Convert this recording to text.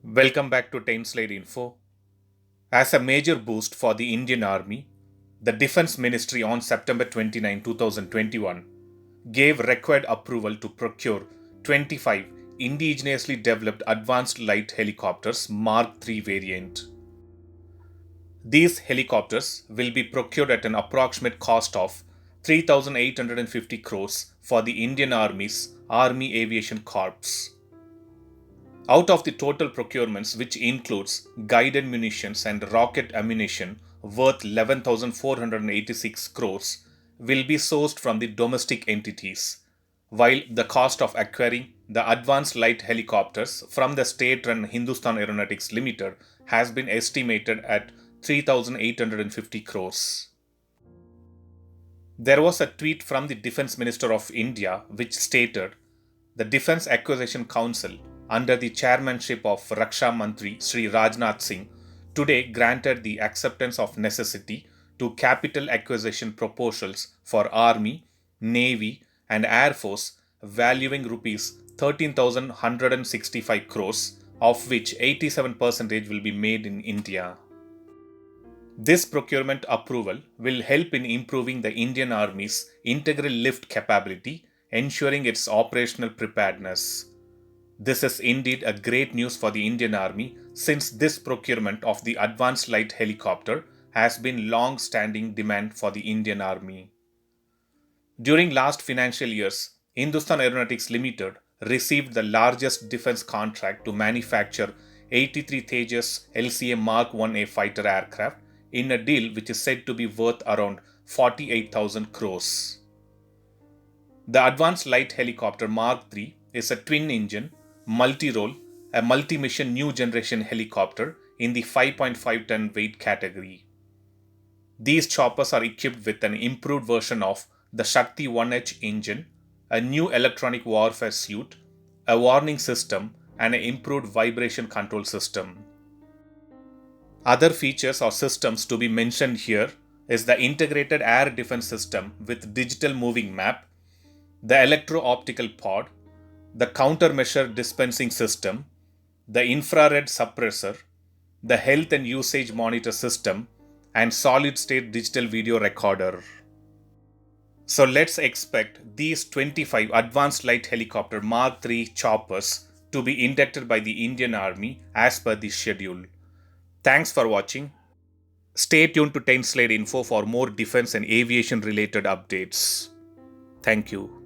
Welcome back to 10 Slide Info. As a major boost for the Indian Army, the Defense Ministry on September 29, 2021 gave required approval to procure 25 indigenously developed advanced light helicopters Mark III variant. These helicopters will be procured at an approximate cost of 3,850 crores for the Indian Army's Army Aviation Corps. Out of the total procurements, which includes guided munitions and rocket ammunition worth 11,486 crores, will be sourced from the domestic entities, while the cost of acquiring the advanced light helicopters from the state-run Hindustan Aeronautics Limited has been estimated at 3,850 crores. There was a tweet from the Defense Minister of India which stated, "The Defense Acquisition Council, under the chairmanship of Raksha Mantri Sri Rajnath Singh, today granted the acceptance of necessity to capital acquisition proposals for Army, Navy, and Air Force valuing rupees 13,165 crores, of which 87% will be made in India." This procurement approval will help in improving the Indian Army's integral lift capability, ensuring its operational preparedness. This is indeed a great news for the Indian Army, since this procurement of the advanced light helicopter has been long-standing demand for the Indian Army. During last financial years, Hindustan Aeronautics Limited received the largest defense contract to manufacture 83 Tejas LCA Mark 1A fighter aircraft in a deal which is said to be worth around 48,000 crores. The Advanced Light Helicopter Mark III is a twin-engine, multi-role, a multi-mission new generation helicopter in the 5.5-ton weight category. These choppers are equipped with an improved version of the Shakti 1H engine, a new electronic warfare suite, a warning system, and an improved vibration control system. Other features or systems to be mentioned here is the integrated air defense system with digital moving map, the electro-optical pod, the countermeasure dispensing system, the infrared suppressor, the health and usage monitor system, and solid-state digital video recorder. So let's expect these 25 advanced light helicopter Mark III choppers to be inducted by the Indian Army as per the schedule. Thanks for watching. Stay tuned to 10 Slide Info for more defense and aviation related updates. Thank you.